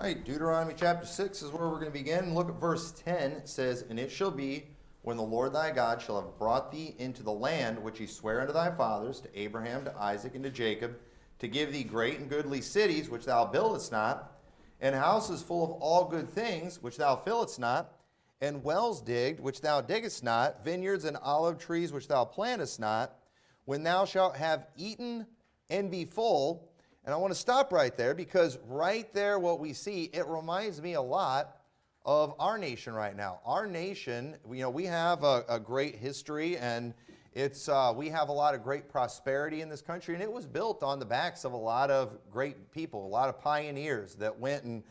All right, Deuteronomy chapter 6 is where we're going to begin. Look at verse 10. It says, "And it shall be, when the Lord thy God shall have brought thee into the land which he sware unto thy fathers, to Abraham, to Isaac, and to Jacob, to give thee great and goodly cities which thou buildest not, and houses full of all good things which thou fillest not, and wells digged which thou diggest not, vineyards and olive trees which thou plantest not, when thou shalt have eaten and be full." And I want to stop right there, because right there what we see, it reminds me a lot of our nation right now. Our nation, we have a great history, and we have a lot of great prosperity in this country, and it was built on the backs of a lot of great people, a lot of pioneers that went and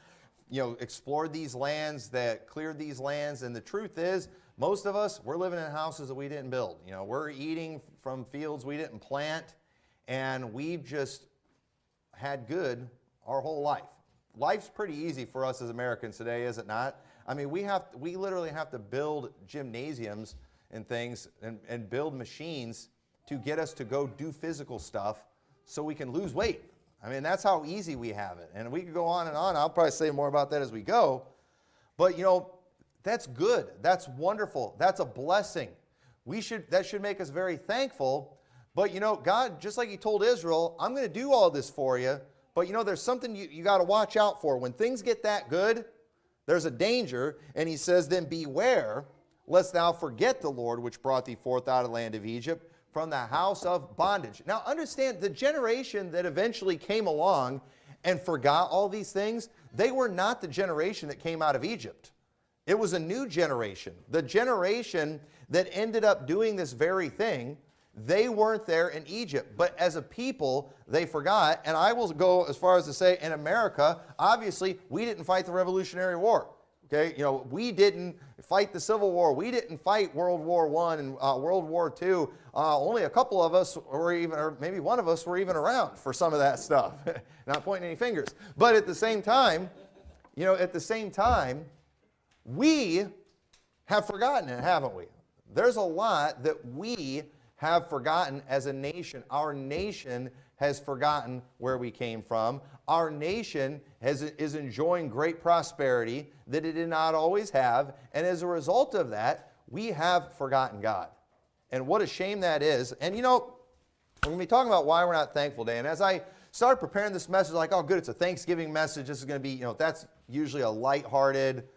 explored these lands, that cleared these lands. And the truth is, most of us, we're living in houses that we didn't build. We're eating from fields we didn't plant, and we've just had good our whole life. Life's pretty easy for us as Americans today, is it not? I mean, we literally have to build gymnasiums and things and build machines to get us to go do physical stuff so we can lose weight. I mean, that's how easy we have it. And we could go on and on. I'll probably say more about that as we go. But, that's good. That's wonderful. That's a blessing. That should make us very thankful. But, God, just like he told Israel, I'm going to do all this for you. But, there's something you got to watch out for. When things get that good, there's a danger. And he says, "Then beware, lest thou forget the Lord, which brought thee forth out of the land of Egypt, from the house of bondage." Now, understand, the generation that eventually came along and forgot all these things, they were not the generation that came out of Egypt. It was a new generation. The generation that ended up doing this very thing, they weren't there in Egypt. But as a people, they forgot. And I will go as far as to say, in America, obviously, we didn't fight the Revolutionary War. Okay, we didn't fight the Civil War. We didn't fight World War I and World War II. Only a couple of us were even, or maybe one of us were even around for some of that stuff. Not pointing any fingers. But at the same time, we have forgotten it, haven't we? There's a lot that we have forgotten as a nation. Our nation has forgotten where we came from. Our nation is enjoying great prosperity that it did not always have. And as a result of that, we have forgotten God. And what a shame that is. And we're going to be talking about why we're not thankful today. And as I started preparing this message, like, oh, good, it's a Thanksgiving message. This is going to be, that's usually a lighthearted,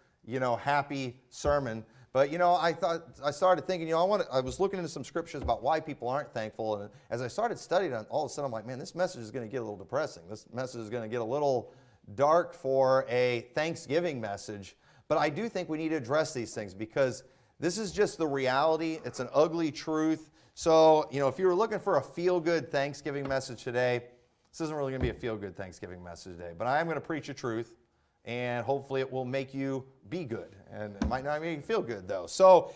happy sermon. But, I started thinking, I was looking into some scriptures about why people aren't thankful. And as I started studying it, all of a sudden I'm like, man, this message is going to get a little depressing. This message is going to get a little dark for a Thanksgiving message. But I do think we need to address these things, because this is just the reality. It's an ugly truth. So, if you were looking for a feel-good Thanksgiving message today, this isn't really going to be a feel-good Thanksgiving message today. But I am going to preach a truth. And hopefully it will make you be good. And it might not make you feel good, though. So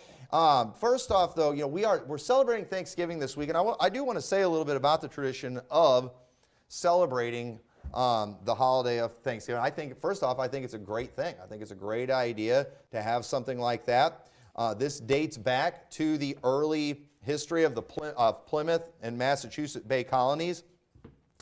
first off, though, we're celebrating Thanksgiving this week. And I do want to say a little bit about the tradition of celebrating the holiday of Thanksgiving. First off, I think it's a great thing. I think it's a great idea to have something like that. This dates back to the early history of Plymouth and Massachusetts Bay colonies.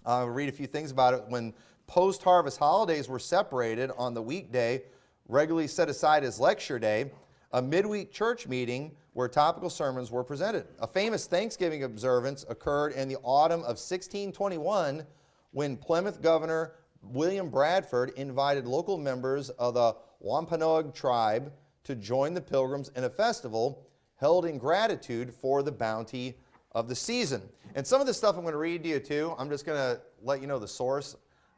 I'll read a few things about it. When post-harvest holidays were separated on the weekday, regularly set aside as lecture day, a midweek church meeting where topical sermons were presented. A famous Thanksgiving observance occurred in the autumn of 1621 when Plymouth Governor William Bradford invited local members of the Wampanoag tribe to join the Pilgrims in a festival held in gratitude for the bounty of the season. And some of this stuff I'm going to read to you too. I'm just going to let you know the source.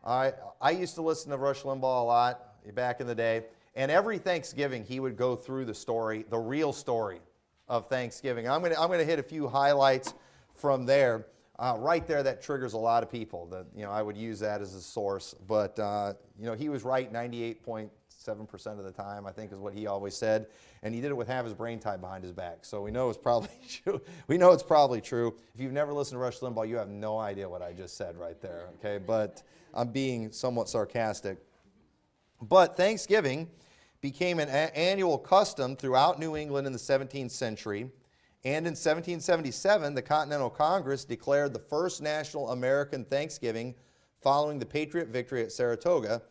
I used to listen to Rush Limbaugh a lot back in the day, and every Thanksgiving he would go through the story, the real story of Thanksgiving. I'm going to hit a few highlights from there. Right there, that triggers a lot of people. That I would use that as a source, but he was right 98.7% of the time, I think, is what he always said, and he did it with half his brain tied behind his back. So we know it's probably true. We know it's probably true. If you've never listened to Rush Limbaugh, you have no idea what I just said right there. Okay, but I'm being somewhat sarcastic. But Thanksgiving became an annual custom throughout New England in the 17th century. And in 1777, the Continental Congress declared the first national American Thanksgiving following the Patriot victory at Saratoga.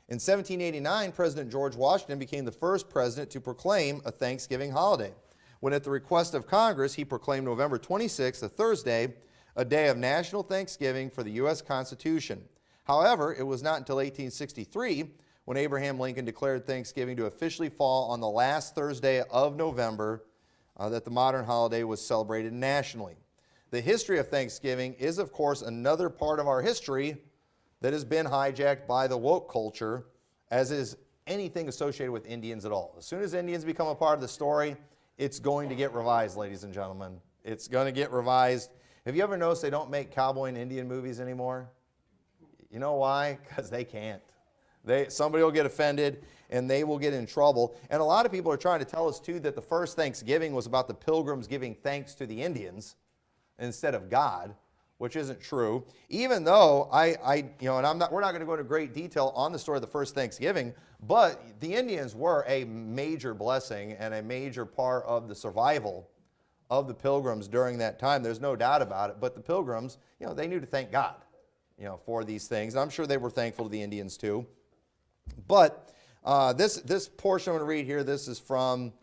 In 1789, President George Washington became the first president to proclaim a Thanksgiving holiday, when at the request of Congress, he proclaimed November 26th, a Thursday, a day of national thanksgiving for the U.S. Constitution. However, it was not until 1863 when Abraham Lincoln declared Thanksgiving to officially fall on the last Thursday of November that the modern holiday was celebrated nationally. The history of Thanksgiving is, of course, another part of our history that has been hijacked by the woke culture, as is anything associated with Indians at all. As soon as Indians become a part of the story, it's going to get revised, ladies and gentlemen. It's going to get revised. Have you ever noticed they don't make cowboy and Indian movies anymore? You know why? Because they can't. Somebody will get offended and they will get in trouble. And a lot of people are trying to tell us too that the first Thanksgiving was about the Pilgrims giving thanks to the Indians instead of God, which isn't true. Even though we're not going to go into great detail on the story of the first Thanksgiving, but the Indians were a major blessing and a major part of the survival of the Pilgrims during that time. There's no doubt about it. But the Pilgrims, they knew to thank God, for these things. And I'm sure they were thankful to the Indians too. But this portion I'm going to read here, this is from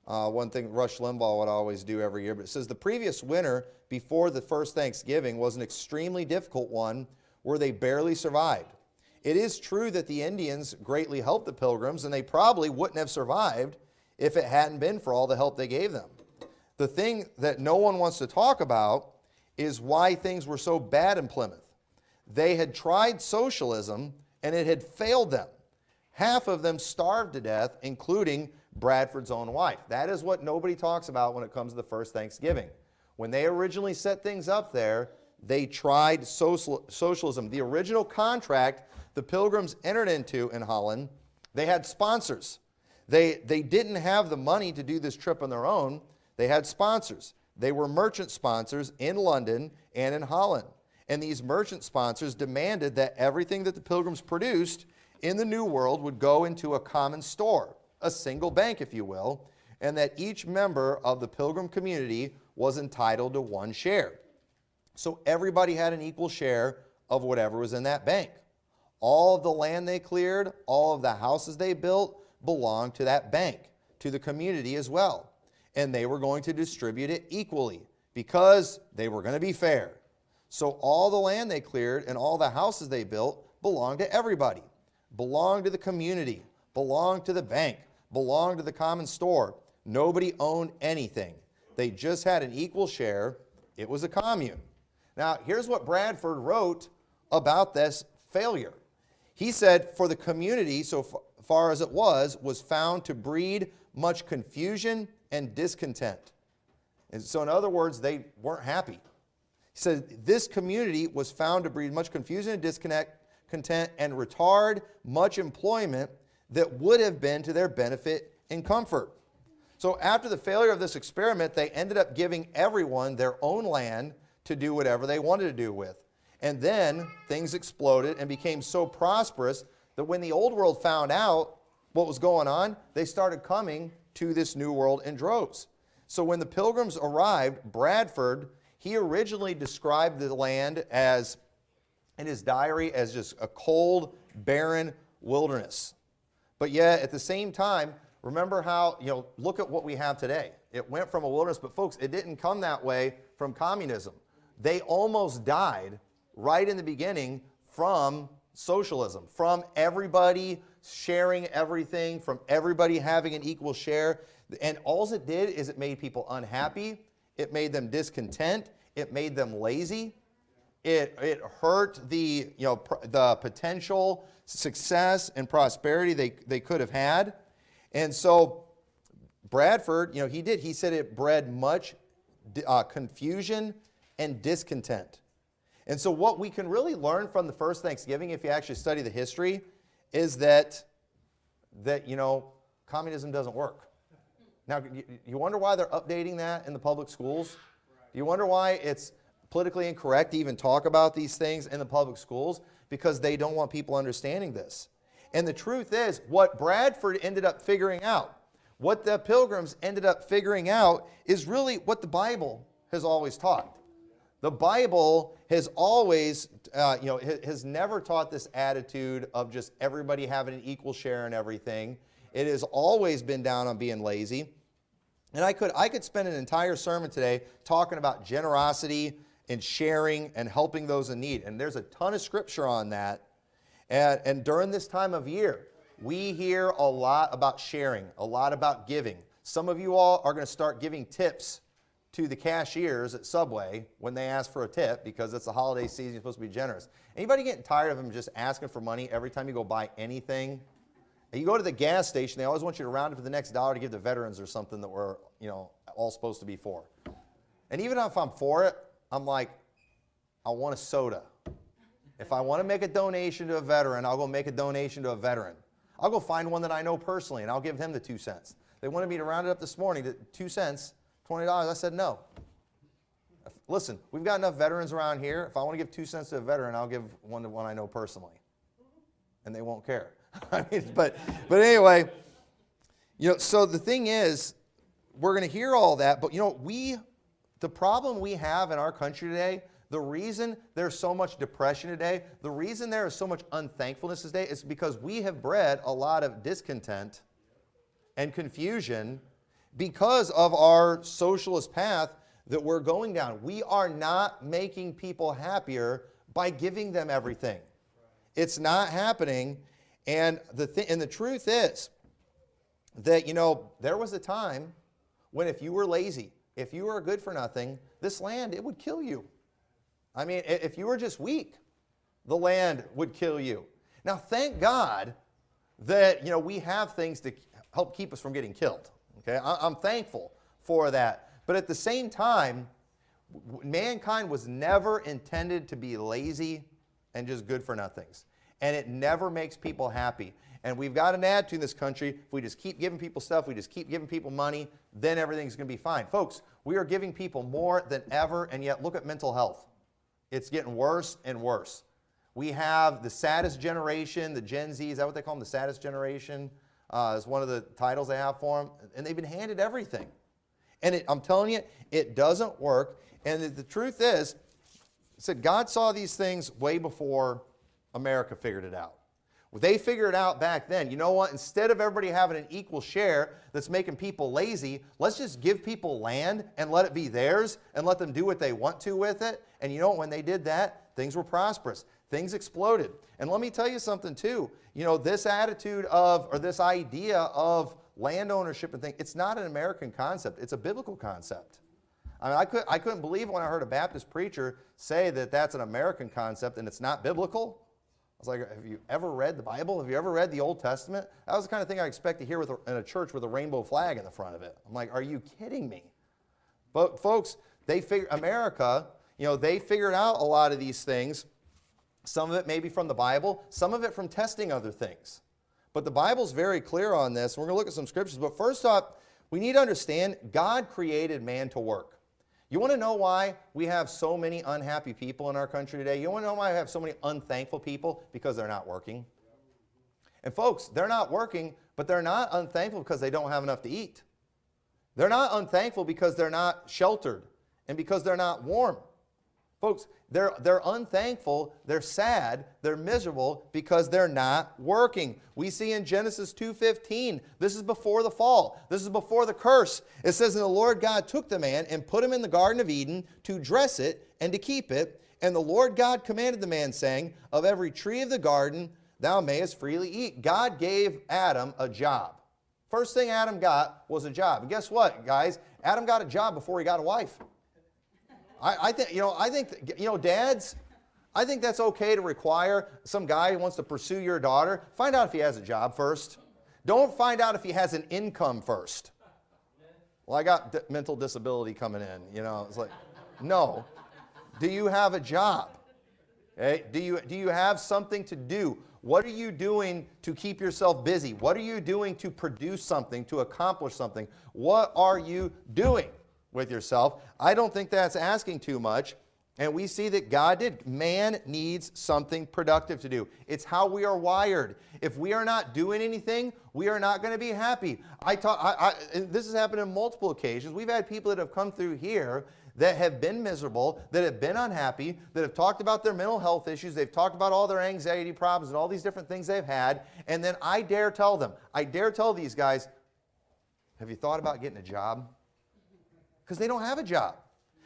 one thing Rush Limbaugh would always do every year. But it says, the previous winter before the first Thanksgiving was an extremely difficult one where they barely survived. It is true that the Indians greatly helped the Pilgrims, and they probably wouldn't have survived if it hadn't been for all the help they gave them. The thing that no one wants to talk about is why things were so bad in Plymouth. They had tried socialism, and it had failed them. Half of them starved to death, including Bradford's own wife. That is what nobody talks about when it comes to the first Thanksgiving. When they originally set things up there, they tried socialism. The original contract the Pilgrims entered into in Holland, they had sponsors. They didn't have the money to do this trip on their own. They had sponsors. They were merchant sponsors in London and in Holland. And these merchant sponsors demanded that everything that the Pilgrims produced in the New World would go into a common store, a single bank, if you will, and that each member of the Pilgrim community was entitled to one share. So everybody had an equal share of whatever was in that bank. All of the land they cleared, all of the houses they built belonged to that bank, to the community as well. And they were going to distribute it equally because they were going to be fair. So all the land they cleared and all the houses they built belonged to everybody, belonged to the community, belonged to the bank, belonged to the common store. Nobody owned anything. They just had an equal share. It was a commune. Now, here's what Bradford wrote about this failure. He said, for the community, so far as it was found to breed much confusion and discontent. And so in other words, they weren't happy. He said, this community was found to breed much confusion and discontent and retard much employment that would have been to their benefit and comfort. So after the failure of this experiment, they ended up giving everyone their own land to do whatever they wanted to do with. And then things exploded and became so prosperous that when the old world found out what was going on, they started coming to this new world in droves. So when the Pilgrims arrived, Bradford, he originally described the land as, in his diary, as just a cold, barren wilderness. But yet, at the same time, remember how, look at what we have today. It went from a wilderness, but folks, it didn't come that way from communism. They almost died right in the beginning from socialism, from everybody sharing everything, from everybody having an equal share. And all it did is it made people unhappy. It made them discontent. It made them lazy. It hurt the potential success and prosperity they could have had. And so Bradford, he said it bred much confusion and discontent. And so what we can really learn from the first Thanksgiving, if you actually study the history, is that communism doesn't work. Now, you wonder why they're updating that in the public schools? Do you wonder why it's politically incorrect to even talk about these things in the public schools? Because they don't want people understanding this. And the truth is, what Bradford ended up figuring out, what the Pilgrims ended up figuring out, is really what the Bible has always taught. The Bible has always, has never taught this attitude of just everybody having an equal share in everything. It has always been down on being lazy. And I could spend an entire sermon today talking about generosity and sharing and helping those in need. And there's a ton of scripture on that. And during this time of year, we hear a lot about sharing, a lot about giving. Some of you all are going to start giving tips to the cashiers at Subway when they ask for a tip, because it's the holiday season, you're supposed to be generous. Anybody getting tired of them just asking for money every time you go buy anything? And you go to the gas station, they always want you to round up to the next dollar to give to veterans or something that we're, all supposed to be for. And even if I'm for it, I'm like, I want a soda. If I want to make a donation to a veteran, I'll go make a donation to a veteran. I'll go find one that I know personally, and I'll give him the 2 cents. They wanted me to round it up this morning to 2 cents. $20, I said no. Listen, we've got enough veterans around here. If I want to give 2 cents to a veteran, I'll give one to one I know personally. And they won't care. But anyway, so the thing is, we're going to hear all that, but the problem we have in our country today, the reason there's so much depression today, the reason there is so much unthankfulness today is because we have bred a lot of discontent and confusion because of our socialist path that we're going down. We are not making people happier by giving them everything. It's not happening. And the truth is that, there was a time when if you were lazy, if you were good for nothing, this land, it would kill you. I mean, if you were just weak, the land would kill you. Now, thank God that, we have things to help keep us from getting killed. Okay, I'm thankful for that. But at the same time, mankind was never intended to be lazy and just good for nothings. And it never makes people happy. And we've got an attitude in this country, if we just keep giving people stuff, we just keep giving people money, then everything's going to be fine. Folks, we are giving people more than ever, and yet look at mental health. It's getting worse and worse. We have the saddest generation, the Gen Z, is that what they call them, the saddest generation? Is one of the titles they have for them. And they've been handed everything. And I'm telling you, it doesn't work. And the truth is, God saw these things way before America figured it out. They figured it out back then. You know what? Instead of everybody having an equal share that's making people lazy, let's just give people land and let it be theirs and let them do what they want to with it. And when they did that, things were prosperous. Things exploded. And let me tell you something too. This attitude or this idea of land ownership and things, it's not an American concept. It's a biblical concept. I mean, I couldn't believe when I heard a Baptist preacher say that that's an American concept and it's not biblical. I was like, have you ever read the Bible? Have you ever read the Old Testament? That was the kind of thing I expect to hear in a church with a rainbow flag in the front of it. I'm like, are you kidding me? But folks, America, they figured out a lot of these things. Some of it maybe from the Bible, some of it from testing other things. But the Bible's very clear on this. We're going to look at some scriptures. But first off, we need to understand God created man to work. You want to know why we have so many unhappy people in our country today? You want to know why we have so many unthankful people? Because they're not working. And folks, they're not working, but they're not unthankful because they don't have enough to eat. They're not unthankful because they're not sheltered and because they're not warm. Folks, they're unthankful, they're sad, they're miserable because they're not working. We see in Genesis 2:15, this is before the fall. This is before the curse. It says, "And the Lord God took the man and put him in the Garden of Eden to dress it and to keep it. And the Lord God commanded the man, saying, Of every tree of the garden thou mayest freely eat." God gave Adam a job. First thing Adam got was a job. And guess what, guys? Adam got a job before he got a wife. I think, dads, I think that's okay to require some guy who wants to pursue your daughter. Find out if he has a job first. Don't find out if he has an income first. Well, I got mental disability coming in, It's like, no. Do you have a job? Okay? Do you have something to do? What are you doing to keep yourself busy? What are you doing to produce something, to accomplish something? What are you doing with yourself? I don't think that's asking too much. And we see that God did. Man needs something productive to do. It's how we are wired. If we are not doing anything, we are not going to be happy. This has happened on multiple occasions. We've had people that have come through here that have been miserable, that have been unhappy, that have talked about their mental health issues, they've talked about all their anxiety problems and all these different things they've had, and then I dare tell these guys, have you thought about getting a job? Because they don't have a job.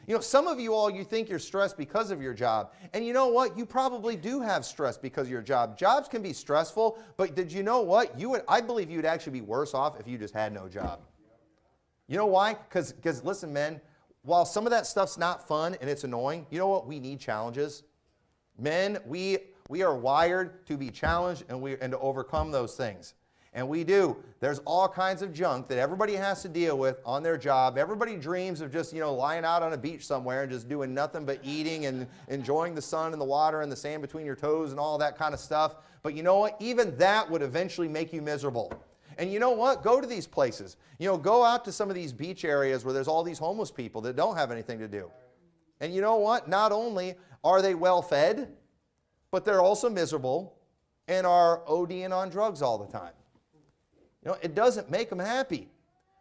You know, some of you all, you think you're stressed because of your job. And you know what? You probably do have stress because of your job. Jobs can be stressful, but did you know what? I believe you'd actually be worse off if you just had no job. You know why? Because listen, men, while some of that stuff's not fun and it's annoying, you know what? We need challenges. Men, we are wired to be challenged and to overcome those things. And we do. There's all kinds of junk that everybody has to deal with on their job. Everybody dreams of just, lying out on a beach somewhere and just doing nothing but eating and enjoying the sun and the water and the sand between your toes and all that kind of stuff. But you know what? Even that would eventually make you miserable. And you know what? Go to these places. Go out to some of these beach areas where there's all these homeless people that don't have anything to do. And you know what? Not only are they well fed, but they're also miserable and are ODing on drugs all the time. It doesn't make them happy.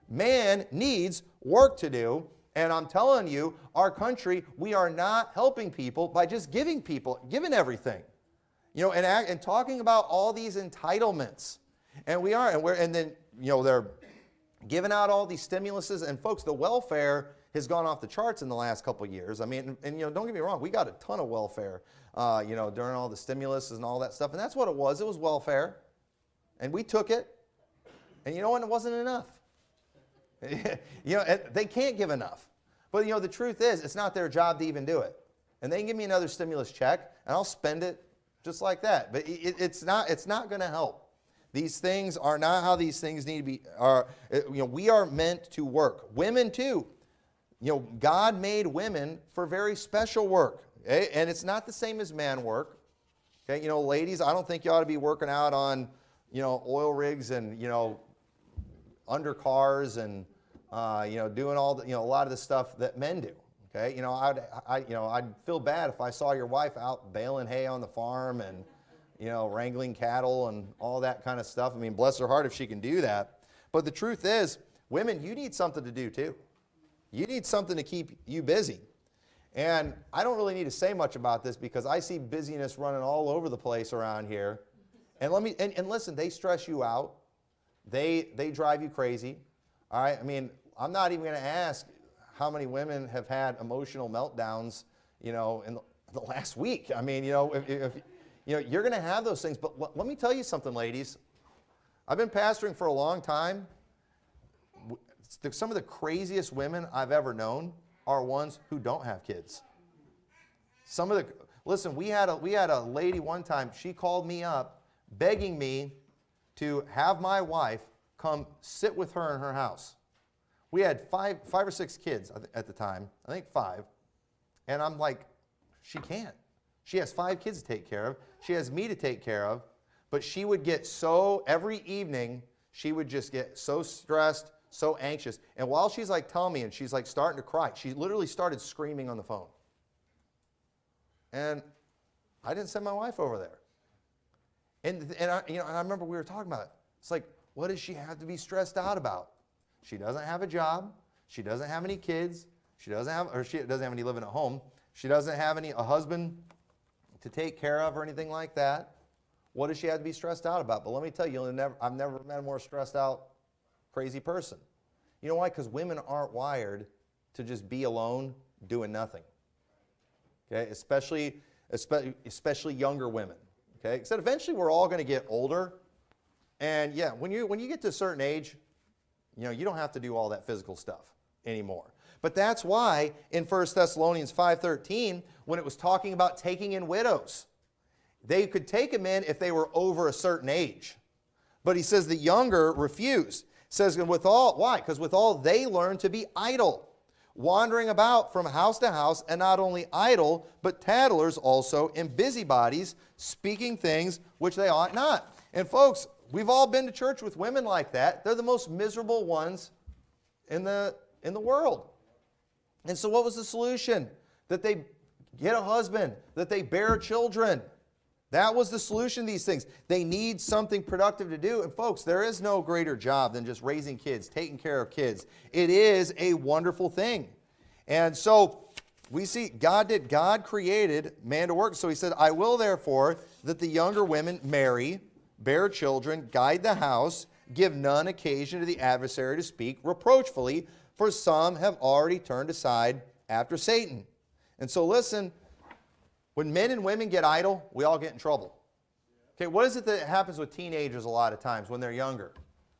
Man needs work to do, and I'm telling you, our country, we are not helping people by just giving everything. And talking about all these entitlements. And we are, and then they're giving out all these stimuluses, and folks, the welfare has gone off the charts in the last couple of years. I mean, and don't get me wrong, we got a ton of welfare, during all the stimuluses and all that stuff, and that's what it was welfare. And we took it. And you know what? It wasn't enough. They can't give enough. But the truth is, it's not their job to even do it. And they can give me another stimulus check, and I'll spend it just like that. But it's not going to help. These things are not how these things need to be. We are meant to work. Women too. God made women for very special work, okay? And it's not the same as man work. Okay, ladies, I don't think you ought to be working out on oil rigs and under cars and doing all the, a lot of the stuff that men do. Okay, I'd feel bad if I saw your wife out baling hay on the farm and wrangling cattle and all that kind of stuff. I mean, bless her heart if she can do that. But the truth is, women, you need something to do too. You need something to keep you busy. And I don't really need to say much about this because I see busyness running all over the place around here. And listen, they stress you out. They drive you crazy. All right? I mean, I'm not even going to ask how many women have had emotional meltdowns, in the last week. I mean, if you're going to have those things. But let me tell you something, ladies. I've been pastoring for a long time. Some of the craziest women I've ever known are ones who don't have kids. Listen, we had a lady one time, she called me up begging me to have my wife come sit with her in her house. We had five or six kids at the time, I think 5. And I'm like, she can't. She has 5 kids to take care of. She has me to take care of. But she would get every evening, she would just get so stressed, so anxious. And while she's like telling me and she's like starting to cry, she literally started screaming on the phone. And I didn't send my wife over there. And I remember we were talking about it. It's like, what does she have to be stressed out about? She doesn't have a job. She doesn't have any kids. She doesn't have any living at home. She doesn't have a husband to take care of or anything like that. What does she have to be stressed out about? But let me tell you, I've never met a more stressed out, crazy person. You know why? Because women aren't wired to just be alone doing nothing. Okay, especially younger women. Okay, so eventually we're all going to get older, and yeah, when you get to a certain age, you don't have to do all that physical stuff anymore. But that's why in 1 Thessalonians 5:13, when it was talking about taking in widows, they could take them in if they were over a certain age. But he says the younger refused. Says why? Because withal they learn to be idle, wandering about from house to house, and not only idle, but tattlers also, and busybodies, speaking things which they ought not. And folks, we've all been to church with women like that. They're the most miserable ones in the world. And so what was the solution? That they get a husband, that they bear children. That was the solution to these things. They need something productive to do. And folks, there is no greater job than just raising kids, taking care of kids. It is a wonderful thing. And so we see God created man to work. So he said, I will therefore that the younger women marry, bear children, guide the house, give none occasion to the adversary to speak reproachfully, for some have already turned aside after Satan. And so listen, when men and women get idle, we all get in trouble. Okay, what is it that happens with teenagers a lot of times when they're younger?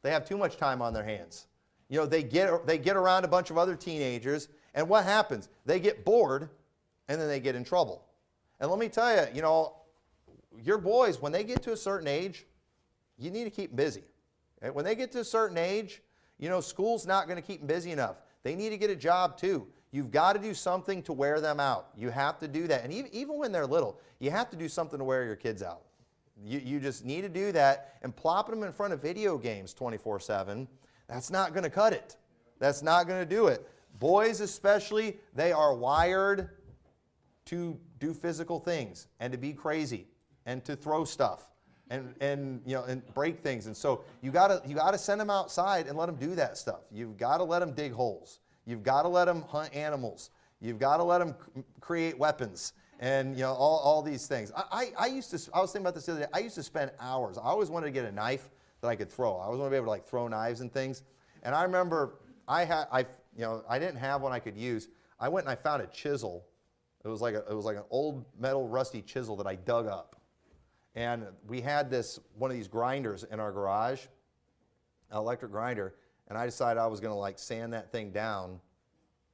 They have too much time on their hands. You know, they get around a bunch of other teenagers, and what happens? They get bored, and then they get in trouble. And let me tell you, you know, your boys, when they get to a certain age, you need to keep them busy. Okay? When they get to a certain age, you know, school's not going to keep them busy enough. They need to get a job too. You've got to do something to wear them out. You have to do that. And even when they're little, you have to do something to wear your kids out. You just need to do that, and plopping them in front of video games 24/7, that's not going to cut it. That's not going to do it. Boys especially, they are wired to do physical things and to be crazy and to throw stuff and you know, and break things. And so you gotta send them outside and let them do that stuff. You've got to let them dig holes. You've got to let them hunt animals. You've got to let them create weapons. And you know, all these things. I was thinking about this the other day. I used to spend hours. I always wanted to get a knife that I could throw. I always wanted to be able to like throw knives and things. And I remember I didn't have one I could use. I went and I found a chisel. It was like an old metal rusty chisel that I dug up. And we had one of these grinders in our garage, an electric grinder, and I decided I was going to like sand that thing down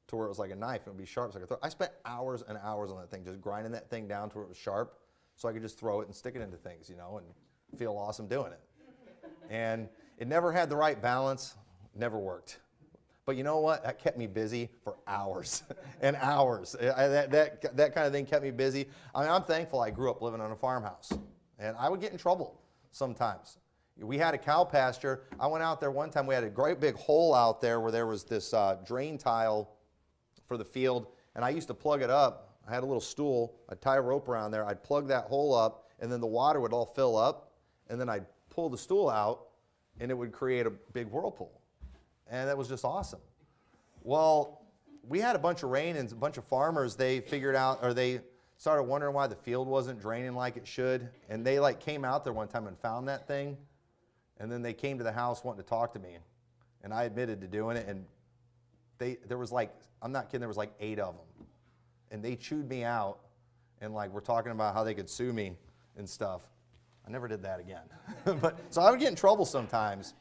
to where it was like a knife and it would be sharp so I could throw. I spent hours and hours on that thing, just grinding that thing down to where it was sharp so I could just throw it and stick it into things, you know, and feel awesome doing it. And it never had the right balance, never worked. But you know what? That kept me busy for hours and hours. That kind of thing kept me busy. I mean, I'm thankful I grew up living on a farmhouse. And I would get in trouble sometimes. We had a cow pasture. I went out there one time. We had a great big hole out there where there was this drain tile for the field. And I used to plug it up. I had a little stool. I'd tie a rope around there. I'd plug that hole up. And then the water would all fill up. And then I'd pull the stool out. And it would create a big whirlpool. And that was just awesome. Well, we had a bunch of rain, and a bunch of farmers, they figured out, or they started wondering why the field wasn't draining like it should. And they like came out there one time and found that thing. And then they came to the house wanting to talk to me. And I admitted to doing it. And there was like, I'm not kidding, there was like 8 of them. And they chewed me out. And like, we're talking about how they could sue me and stuff. I never did that again. So I would get in trouble sometimes.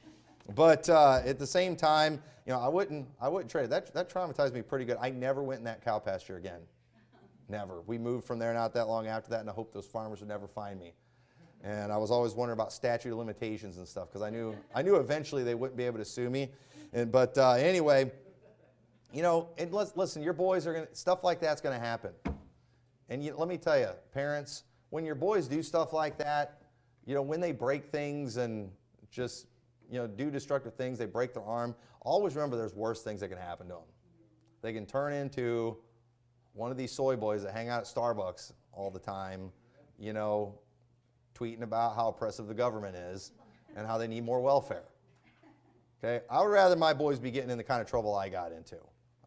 But at the same time, you know, I wouldn't trade it. That traumatized me pretty good. I never went in that cow pasture again. Never. We moved from there not that long after that, and I hoped those farmers would never find me. And I was always wondering about statute of limitations and stuff, because I knew eventually they wouldn't be able to sue me. But anyway, you know, and listen, your boys are stuff like that's going to happen. And let me tell you, parents, when your boys do stuff like that, you know, when they break things and just, you know, do destructive things, they break their arm, always remember there's worse things that can happen to them. They can turn into one of these soy boys that hang out at Starbucks all the time, you know, tweeting about how oppressive the government is and how they need more welfare. Okay? I would rather my boys be getting in the kind of trouble I got into.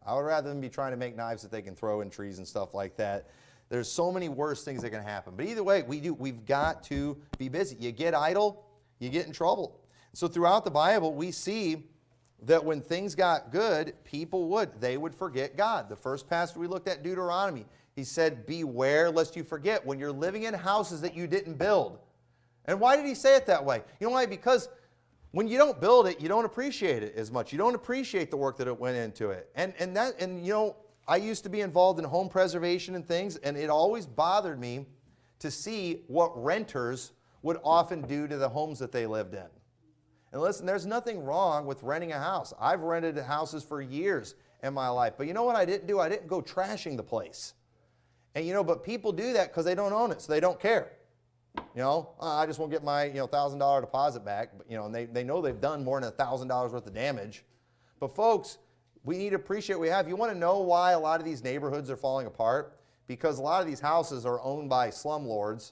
I would rather them be trying to make knives that they can throw in trees and stuff like that. There's so many worse things that can happen. But either way, we've got to be busy. You get idle, you get in trouble. So throughout the Bible, we see that when things got good, they would forget God. The first passage we looked at, Deuteronomy, he said, beware lest you forget when you're living in houses that you didn't build. And why did he say it that way? You know why? Because when you don't build it, you don't appreciate it as much. You don't appreciate the work that it went into it. And you know, I used to be involved in home preservation and things, and it always bothered me to see what renters would often do to the homes that they lived in. And listen, there's nothing wrong with renting a house. I've rented houses for years in my life. But you know what I didn't do? I didn't go trashing the place. And you know, but people do that because they don't own it, so they don't care. You know, I just won't get my $1,000 deposit back. But, you know, and they know they've done more than $1,000 worth of damage. But folks, we need to appreciate what we have. You want to know why a lot of these neighborhoods are falling apart? Because a lot of these houses are owned by slumlords,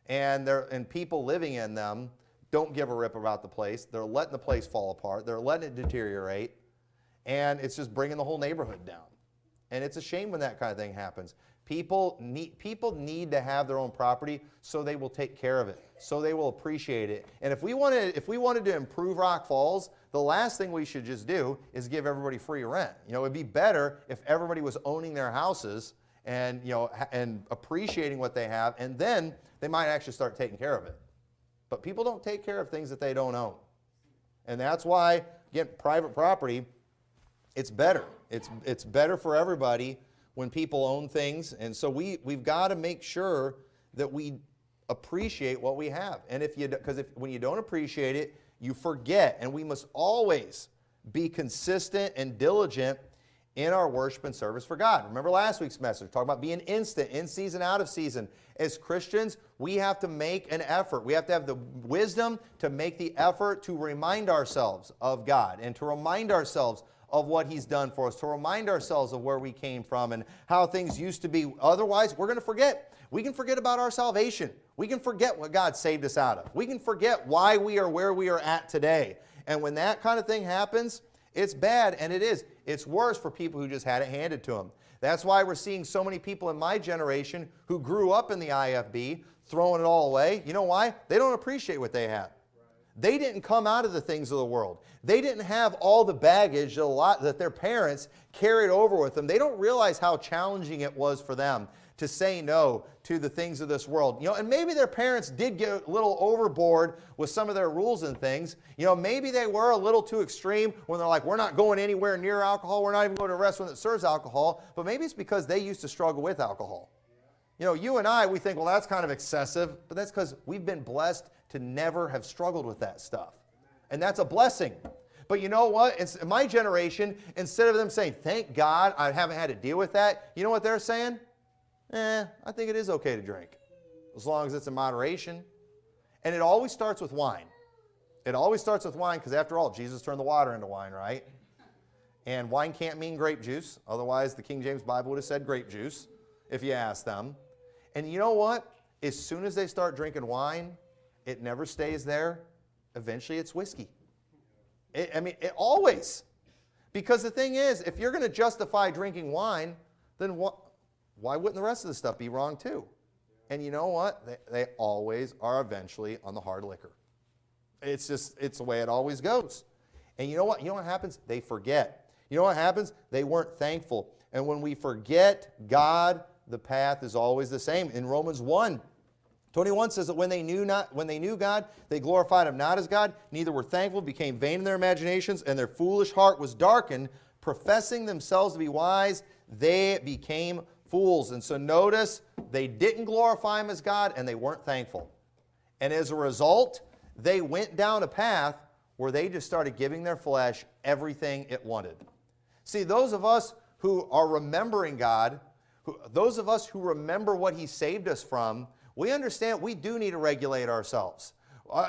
and people living in them don't give a rip about the place. They're letting the place fall apart. They're letting it deteriorate. And it's just bringing the whole neighborhood down. And it's a shame when that kind of thing happens. People need to have their own property so they will take care of it, so they will appreciate it. And if we wanted to improve Rock Falls, the last thing we should just do is give everybody free rent. It'd be better if everybody was owning their houses and and appreciating what they have, and then they might actually start taking care of it. But people don't take care of things that they don't own. And that's why, again, private property, it's better. It's better for everybody when people own things. And so we've got to make sure that we appreciate what we have. And because when you don't appreciate it, you forget. And we must always be consistent and diligent in our worship and service for God. Remember last week's message, talking about being instant, in season, out of season. As Christians, we have to make an effort. We have to have the wisdom to make the effort to remind ourselves of God and to remind ourselves of what He's done for us, to remind ourselves of where we came from and how things used to be. Otherwise, we're going to forget. We can forget about our salvation. We can forget what God saved us out of. We can forget why we are where we are at today. And when that kind of thing happens, it's bad, and it is. It's worse for people who just had it handed to them. That's why we're seeing so many people in my generation who grew up in the IFB throwing it all away. You know why? They don't appreciate what they have. They didn't come out of the things of the world. They didn't have all the baggage that their parents carried over with them. They don't realize how challenging it was for them to say no to the things of this world. And maybe their parents did get a little overboard with some of their rules and things. Maybe they were a little too extreme when they're like, we're not going anywhere near alcohol. We're not even going to a restaurant that serves alcohol. But maybe it's because they used to struggle with alcohol. You and I, we think, well, that's kind of excessive. But that's because we've been blessed to never have struggled with that stuff. And that's a blessing. But you know what? In my generation, instead of them saying, thank God I haven't had to deal with that, you know what they're saying? I think it is okay to drink, as long as it's in moderation. And it always starts with wine. It always starts with wine because, after all, Jesus turned the water into wine, right? And wine can't mean grape juice. Otherwise, the King James Bible would have said grape juice if you asked them. And you know what? As soon as they start drinking wine, it never stays there. Eventually, it's whiskey. It always. Because the thing is, if you're going to justify drinking wine, then why wouldn't the rest of the stuff be wrong too? And you know what? They always are eventually on the hard liquor. It's the way it always goes. And you know what? You know what happens? They forget. You know what happens? They weren't thankful. And when we forget God, the path is always the same. In Romans 1:21 says that when they knew God, they glorified Him not as God, neither were thankful, became vain in their imaginations, and their foolish heart was darkened, professing themselves to be wise, they became fools. And so notice, they didn't glorify Him as God, and they weren't thankful. And as a result, they went down a path where they just started giving their flesh everything it wanted. See, those of us who are remembering God, those of us who remember what He saved us from, we understand we do need to regulate ourselves.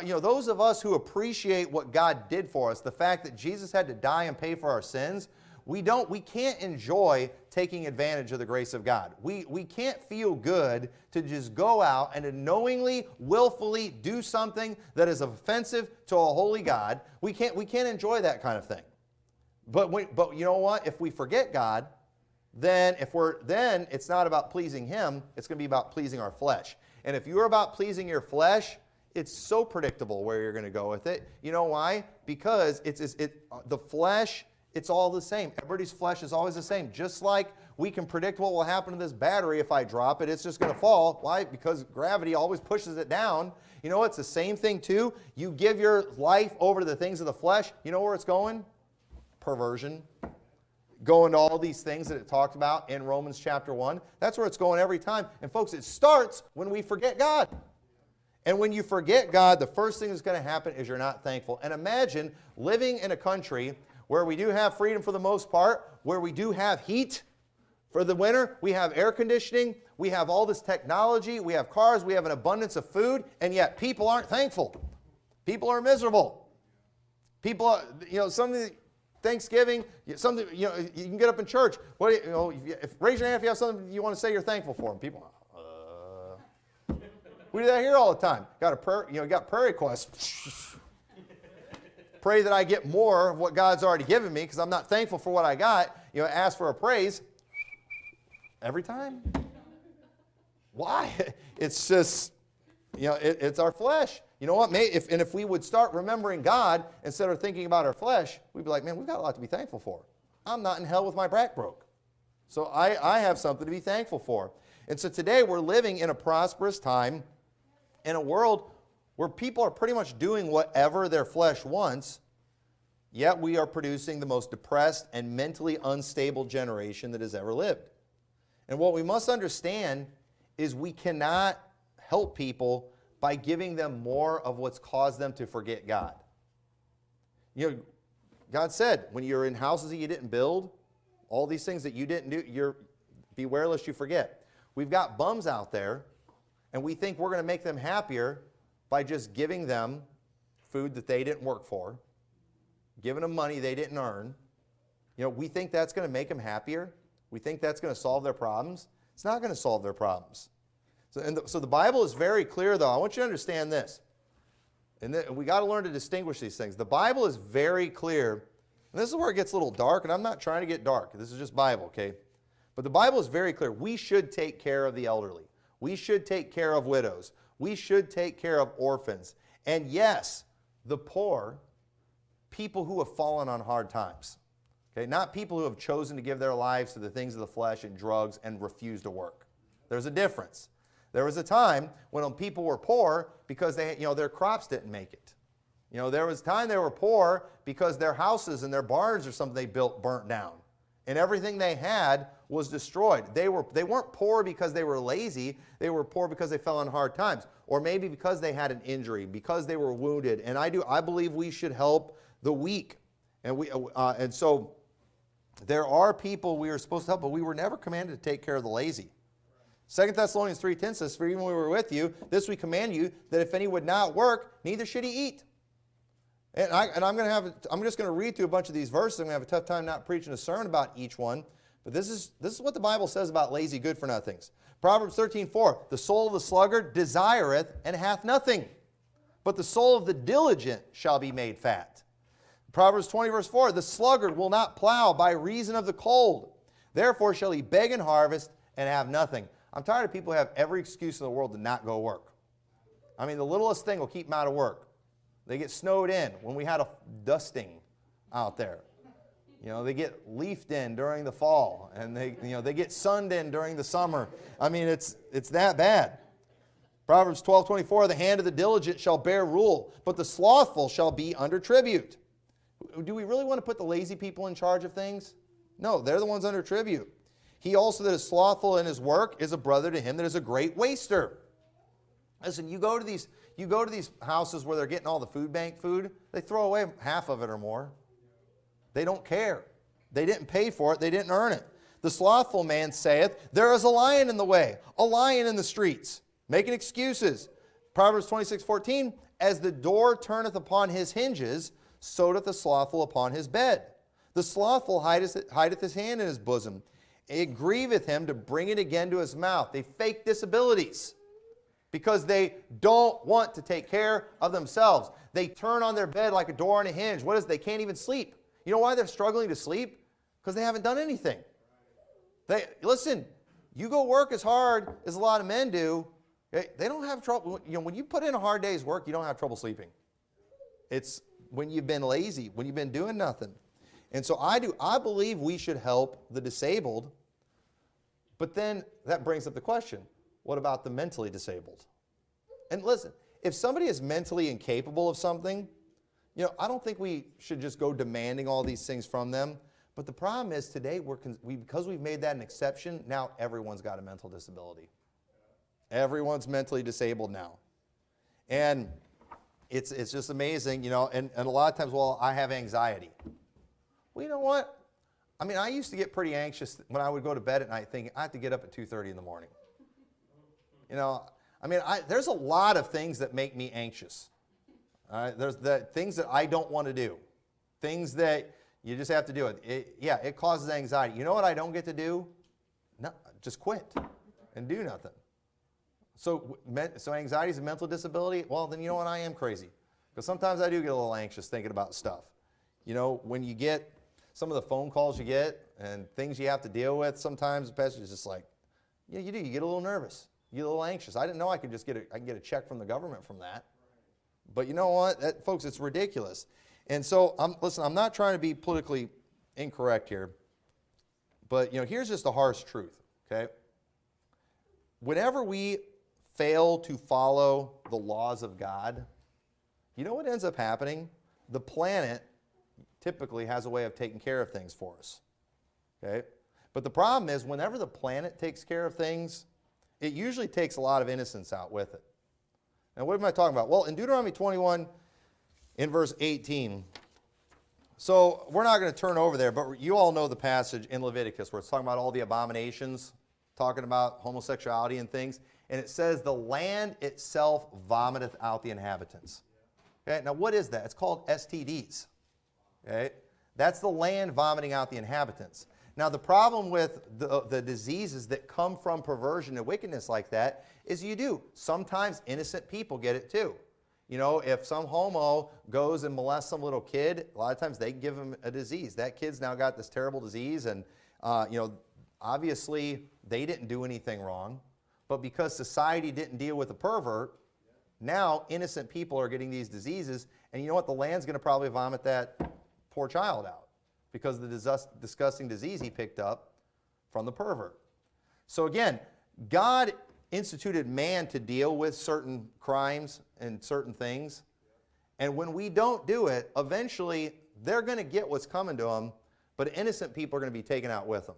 Those of us who appreciate what God did for us, the fact that Jesus had to die and pay for our sins, we can't enjoy taking advantage of the grace of God. We can't feel good to just go out and to knowingly, willfully do something that is offensive to a holy God. We can't enjoy that kind of thing. But you know what? If we forget God, then it's not about pleasing Him. It's going to be about pleasing our flesh. And if you're about pleasing your flesh, it's so predictable where you're going to go with it. You know why? Because the flesh, it's all the same. Everybody's flesh is always the same. Just like we can predict what will happen to this battery if I drop it, it's just going to fall. Why? Because gravity always pushes it down. You know, it's the same thing too. You give your life over to the things of the flesh, you know where it's going? Perversion. Going to all these things that it talked about in Romans chapter 1. That's where it's going every time. And folks, it starts when we forget God. And when you forget God, the first thing that's going to happen is you're not thankful. And imagine living in a country where we do have freedom for the most part, where we do have heat for the winter, we have air conditioning, we have all this technology, we have cars, we have an abundance of food, and yet people aren't thankful. People are miserable. People are, Thanksgiving, something, you can get up in church. Raise your hand if you have something you want to say you're thankful for. And people, we do that here all the time. Got a prayer, got prayer requests. Pray that I get more of what God's already given me because I'm not thankful for what I got. Ask for a praise. Every time. Why? It's just, it's our flesh. You know what? If we would start remembering God instead of thinking about our flesh, we'd be like, man, we've got a lot to be thankful for. I'm not in hell with my back broke. So I have something to be thankful for. And so today we're living in a prosperous time in a world where people are pretty much doing whatever their flesh wants, yet we are producing the most depressed and mentally unstable generation that has ever lived. And what we must understand is we cannot help people by giving them more of what's caused them to forget God. God said, when you're in houses that you didn't build, all these things that you didn't do, beware lest you forget. We've got bums out there, and we think we're going to make them happier by just giving them food that they didn't work for, giving them money they didn't earn. We think that's going to make them happier. We think that's going to solve their problems. It's not going to solve their problems. So the Bible is very clear, though. I want you to understand this. And we got to learn to distinguish these things. The Bible is very clear. And this is where it gets a little dark, and I'm not trying to get dark. This is just Bible, okay? But the Bible is very clear. We should take care of the elderly. We should take care of widows. We should take care of orphans. And yes, the poor, people who have fallen on hard times. Okay? Not people who have chosen to give their lives to the things of the flesh and drugs and refuse to work. There's a difference. There was a time when people were poor because their crops didn't make it. There was a time they were poor because their houses and their barns or something they built burnt down. And everything they had was destroyed. They weren't poor because they were lazy. They were poor because they fell on hard times. Or maybe because they had an injury, because they were wounded. And I believe we should help the weak. And so there are people we are supposed to help, but we were never commanded to take care of the lazy. 2 Thessalonians 3:10 says, for even when we were with you, this we command you, that if any would not work, neither should he eat. And I'm just going to read through a bunch of these verses. I'm going to have a tough time not preaching a sermon about each one. But this is what the Bible says about lazy good-for-nothings. Proverbs 13:4, the soul of the sluggard desireth and hath nothing, but the soul of the diligent shall be made fat. Proverbs 20:4, the sluggard will not plow by reason of the cold. Therefore shall he beg and harvest and have nothing. I'm tired of people who have every excuse in the world to not go work. I mean, the littlest thing will keep them out of work. They get snowed in when we had a dusting out there. They get leafed in during the fall, and they get sunned in during the summer. I mean, it's that bad. Proverbs 12:24, the hand of the diligent shall bear rule, but the slothful shall be under tribute. Do we really want to put the lazy people in charge of things? No, they're the ones under tribute. He also that is slothful in his work is a brother to him that is a great waster. Listen, you go to these houses where they're getting all the food bank food, they throw away half of it or more. They don't care. They didn't pay for it. They didn't earn it. The slothful man saith, there is a lion in the way, a lion in the streets, making excuses. Proverbs 26:14, as the door turneth upon his hinges, so doth the slothful upon his bed. The slothful hideth his hand in his bosom. It grieveth him to bring it again to his mouth. They fake disabilities because they don't want to take care of themselves. They turn on their bed like a door on a hinge. What is it? They can't even sleep. You know why they're struggling to sleep? Because they haven't done anything. Listen, you go work as hard as a lot of men do. They don't have trouble. When you put in a hard day's work, you don't have trouble sleeping. It's when you've been lazy, when you've been doing nothing. And so I believe we should help the disabled. But then that brings up the question, what about the mentally disabled? And listen, if somebody is mentally incapable of something, I don't think we should just go demanding all these things from them. But the problem is today, because we've made that an exception, now everyone's got a mental disability. Everyone's mentally disabled now. And it's just amazing, and a lot of times, well, I have anxiety. Well, you know what? I mean, I used to get pretty anxious when I would go to bed at night thinking I have to get up at 2:30 in the morning. There's a lot of things that make me anxious. There's the things that I don't want to do. Things that you just have to do. It causes anxiety. You know what I don't get to do? No, just quit and do nothing. So anxiety is a mental disability? Well, then you know what? I am crazy. Because sometimes I do get a little anxious thinking about stuff. When you get some of the phone calls you get and things you have to deal with, sometimes the pastor is just like, Yeah, you do. You get a little nervous. You get a little anxious. I didn't know I could just get a check from the government from that. But you know what, folks, it's ridiculous. And so, listen, I'm not trying to be politically incorrect here, but here's just the harsh truth, okay? Whenever we fail to follow the laws of God, you know what ends up happening? The planet typically has a way of taking care of things for us, okay? But the problem is, whenever the planet takes care of things, it usually takes a lot of innocence out with it. And what am I talking about? Well, in Deuteronomy 21, in verse 18, so we're not going to turn over there, but you all know the passage in Leviticus where it's talking about all the abominations, talking about homosexuality and things, and it says, the land itself vomiteth out the inhabitants. Okay, now what is that? It's called STDs. Okay, that's the land vomiting out the inhabitants. Now the problem with the diseases that come from perversion and wickedness like that is sometimes innocent people get it too. If some homo goes and molests some little kid, a lot of times they give him a disease. That kid's now got this terrible disease, and obviously they didn't do anything wrong, but because society didn't deal with the pervert, now innocent people are getting these diseases, and you know what? The land's going to probably vomit that poor child out because of the disgusting disease he picked up from the pervert. So again, God instituted man to deal with certain crimes and certain things, and when we don't do it, eventually they're going to get what's coming to them, but innocent people are going to be taken out with them.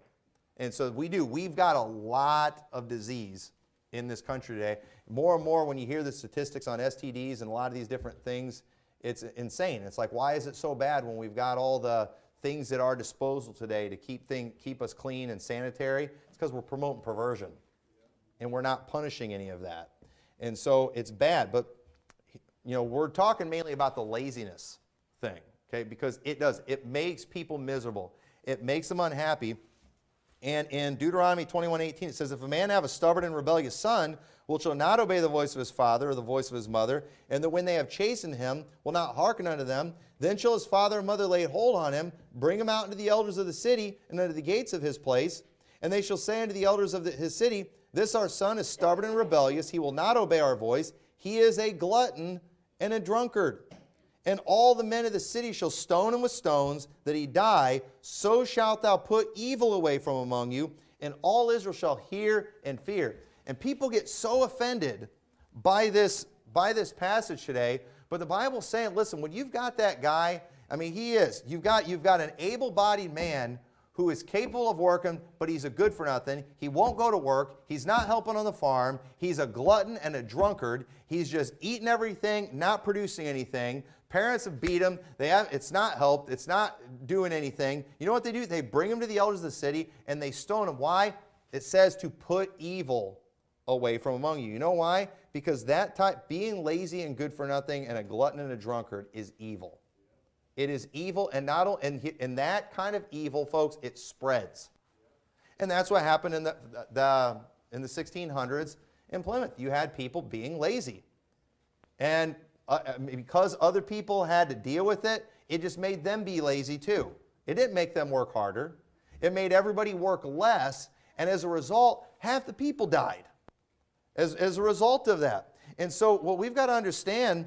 And so we've got a lot of disease in this country today. More and more, when you hear the statistics on STDs and a lot of these different things, it's insane. It's like, why is it so bad when we've got all the things at our disposal today to keep us clean and sanitary? It's because we're promoting perversion, and we're not punishing any of that. And so it's bad. But we're talking mainly about the laziness thing, okay? Because it makes people miserable. It makes them unhappy. And in Deuteronomy 21:18, it says, if a man have a stubborn and rebellious son, which shall not obey the voice of his father or the voice of his mother, and that when they have chastened him, will not hearken unto them, then shall his father and mother lay hold on him, bring him out into the elders of the city, and unto the gates of his place, and they shall say unto the elders of his city, this our son is stubborn and rebellious, he will not obey our voice, he is a glutton and a drunkard. And all the men of the city shall stone him with stones, that he die. So shalt thou put evil away from among you, and all Israel shall hear and fear. And people get so offended by this passage today, but the Bible's saying, listen, when you've got that guy, you've got an able-bodied man who is capable of working, but he's a good for nothing. He won't go to work. He's not helping on the farm. He's a glutton and a drunkard. He's just eating everything, not producing anything. Parents have beat him. It's not helped. It's not doing anything. You know what they do? They bring him to the elders of the city, and they stone him. Why? It says to put evil away from among you. You know why? Because being lazy and good for nothing and a glutton and a drunkard is evil. It is evil, and that kind of evil, folks, it spreads. And that's what happened in the 1600s in Plymouth. You had people being lazy. And because other people had to deal with it, it just made them be lazy too. It didn't make them work harder. It made everybody work less, and as a result, half the people died as a result of that. And so what we've got to understand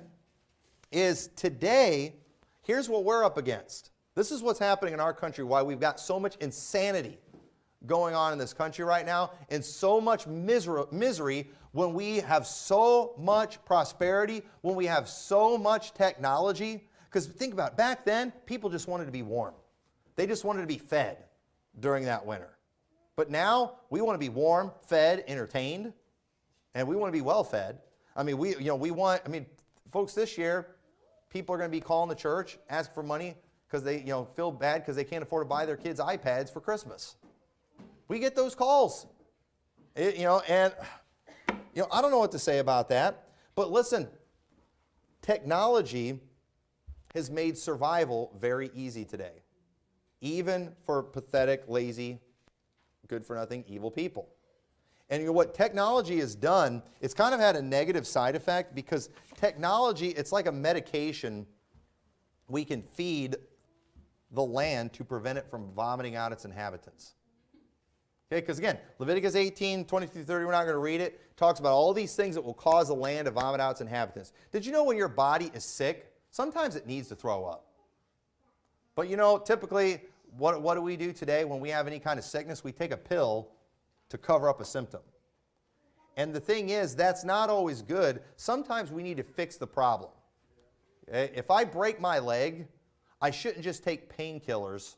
is today, here's what we're up against. This is what's happening in our country, why we've got so much insanity going on in this country right now, and so much misery when we have so much prosperity, when we have so much technology. Because think about it, back then, people just wanted to be warm. They just wanted to be fed during that winter. But now, we want to be warm, fed, entertained, and we want to be well fed. Folks, this year, people are going to be calling the church, ask for money because they feel bad because they can't afford to buy their kids iPads for Christmas. We get those calls. I don't know what to say about that. But listen, technology has made survival very easy today, even for pathetic, lazy, good-for-nothing, evil people. And what technology has done, it's kind of had a negative side effect because technology, it's like a medication we can feed the land to prevent it from vomiting out its inhabitants. Okay, because again, Leviticus 18, 20-30, we're not going to read it, talks about all these things that will cause the land to vomit out its inhabitants. Did you know when your body is sick, sometimes it needs to throw up? But you know, typically, what do we do today when we have any kind of sickness? We take a pill to cover up a symptom. And the thing is, that's not always good. Sometimes we need to fix the problem. Okay? If I break my leg, I shouldn't just take painkillers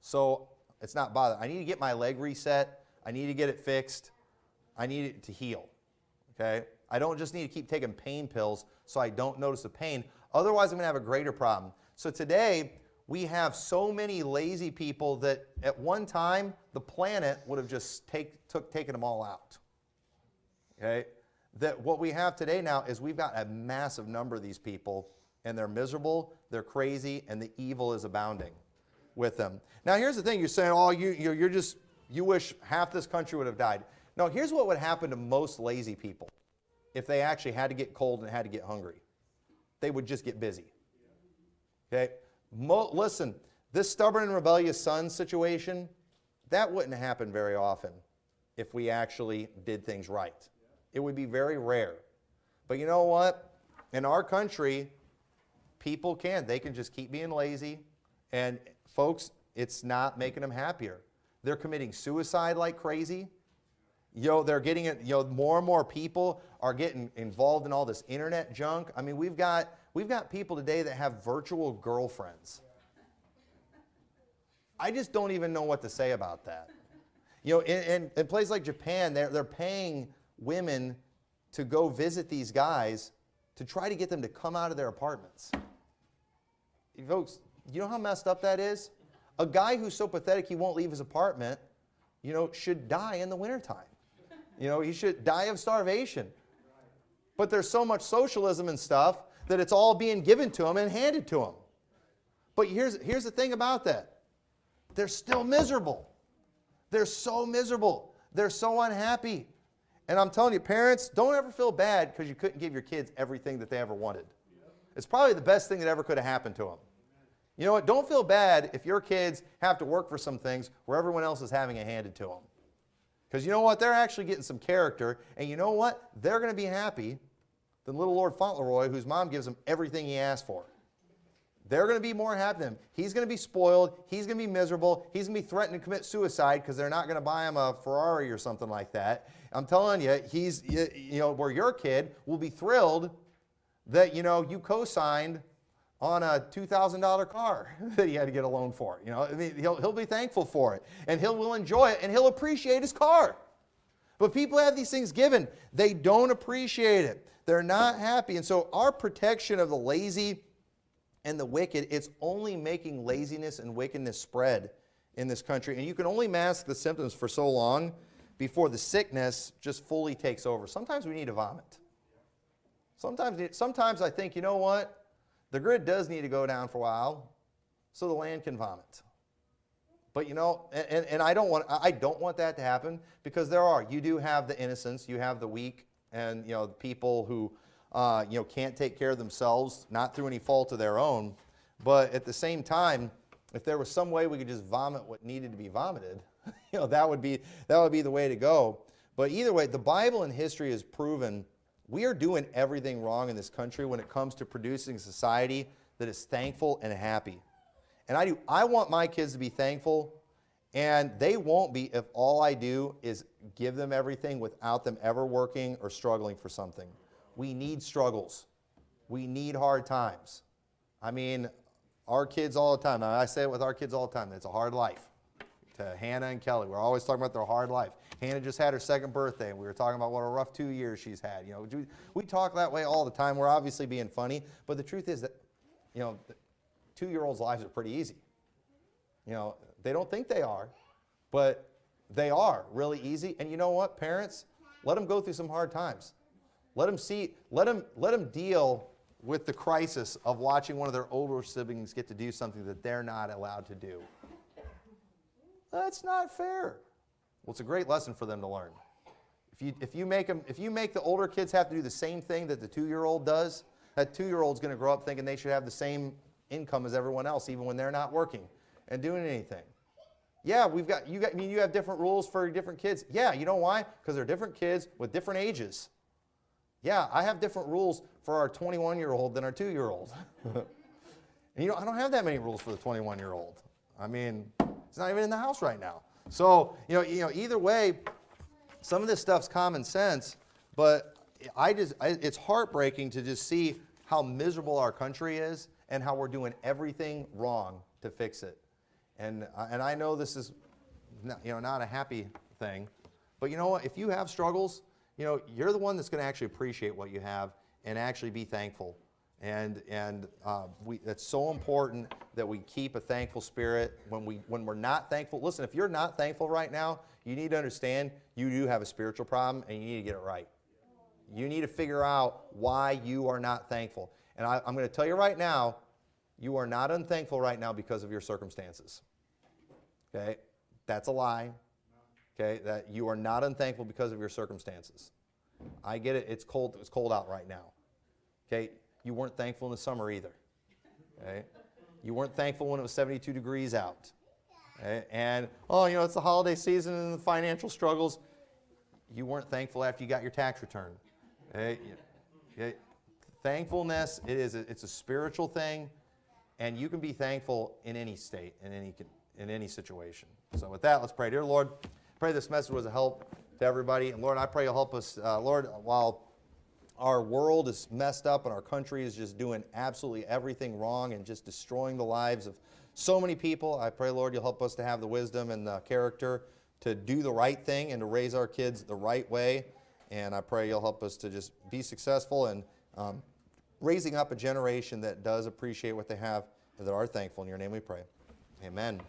so it's not bothering. I need to get my leg reset. I need to get it fixed. I need it to heal. Okay? I don't just need to keep taking pain pills so I don't notice the pain. Otherwise, I'm going to have a greater problem. So today, we have so many lazy people that at one time, the planet would have just taken them all out. Okay? That what we have today now is we've got a massive number of these people, and they're miserable, they're crazy, and the evil is abounding with them. Now, here's the thing. You're saying, oh, you wish half this country would have died. No, here's what would happen to most lazy people if they actually had to get cold and had to get hungry. They would just get busy. Okay? Listen, this stubborn and rebellious son situation, that wouldn't happen very often if we actually did things right. It would be very rare. But you know what? In our country, people they can just keep being lazy. And folks, it's not making them happier. They're committing suicide like crazy. They're getting it, more and more people are getting involved in all this internet junk. I mean, we've got people today that have virtual girlfriends. I just don't even know what to say about that. In places like Japan, they're paying women to go visit these guys to try to get them to come out of their apartments. Folks, you know how messed up that is? A guy who's so pathetic he won't leave his apartment, should die in the wintertime. He should die of starvation. But there's so much socialism and stuff that it's all being given to him and handed to him. But here's the thing about that. They're still miserable. They're so miserable. They're so unhappy. And I'm telling you, parents, don't ever feel bad because you couldn't give your kids everything that they ever wanted. It's probably the best thing that ever could have happened to them. You know what? Don't feel bad if your kids have to work for some things where everyone else is having it handed to them. Because you know what? They're actually getting some character. And you know what? They're going to be happy than little Lord Fauntleroy, whose mom gives him everything he asked for. They're going to be more happy than him. He's going to be spoiled. He's going to be miserable. He's going to be threatening to commit suicide because they're not going to buy him a Ferrari or something like that. I'm telling you, where your kid will be thrilled that, you co-signed on a $2,000 car that he had to get a loan for. He'll be thankful for it, and will enjoy it, and he'll appreciate his car. But people have these things given. They don't appreciate it. They're not happy. And so our protection of the lazy and the wicked, it's only making laziness and wickedness spread in this country. And you can only mask the symptoms for so long before the sickness just fully takes over. Sometimes we need to vomit. Sometimes I think, you know what? The grid does need to go down for a while so the land can vomit. But and I don't want that to happen, because you do have the innocents, you have the weak, and the people who can't take care of themselves, not through any fault of their own. But at the same time, if there was some way we could just vomit what needed to be vomited, that would be the way to go. But either way, the Bible and history has proven we are doing everything wrong in this country when it comes to producing a society that is thankful and happy. And I want my kids to be thankful, and they won't be if all I do is give them everything without them ever working or struggling for something. We need struggles. We need hard times. I mean, our kids all the time, now I say it with our kids all the time, it's a hard life. To Hannah and Kelly, we're always talking about their hard life. Hannah just had her second birthday, and we were talking about what a rough 2 years she's had. We talk that way all the time. We're obviously being funny, but the truth is that, 2-year-olds' lives are pretty easy. They don't think they are, but they are really easy. And you know what, parents? Let them go through some hard times. Let them deal with the crisis of watching one of their older siblings get to do something that they're not allowed to do. That's not fair. Well, it's a great lesson for them to learn. If you make the older kids have to do the same thing that the 2-year-old does, that 2-year-old's going to grow up thinking they should have the same income as everyone else, even when they're not working and doing anything. Yeah, you have different rules for different kids. Yeah, you know why? Because they're different kids with different ages. Yeah, I have different rules for our 21-year-old than our 2-year-old. And I don't have that many rules for the 21-year-old. I mean, it's not even in the house right now. So, either way, some of this stuff's common sense, but it's heartbreaking to just see how miserable our country is and how we're doing everything wrong to fix it. And I know this is not a happy thing, but you know what? If you have struggles, you're the one that's going to actually appreciate what you have and actually be thankful. And it's so important that we keep a thankful spirit when we're not thankful. Listen, if you're not thankful right now, you need to understand you do have a spiritual problem and you need to get it right. You need to figure out why you are not thankful. And I'm going to tell you right now, you are not unthankful right now because of your circumstances. Okay? That's a lie. Okay? That you are not unthankful because of your circumstances. I get it. It's cold. It's cold out right now. Okay? You weren't thankful in the summer either. Okay? You weren't thankful when it was 72 degrees out. Okay? And, it's the holiday season and the financial struggles. You weren't thankful after you got your tax return. Okay? Thankfulness, it's a spiritual thing, and you can be thankful in any state, in any situation. So with that, let's pray. Dear Lord, I pray this message was a help to everybody. And Lord, I pray you'll help us, Lord, while our world is messed up and our country is just doing absolutely everything wrong and just destroying the lives of so many people, I pray, Lord, you'll help us to have the wisdom and the character to do the right thing and to raise our kids the right way. And I pray you'll help us to just be successful in raising up a generation that does appreciate what they have and that are thankful. In your name we pray. Amen.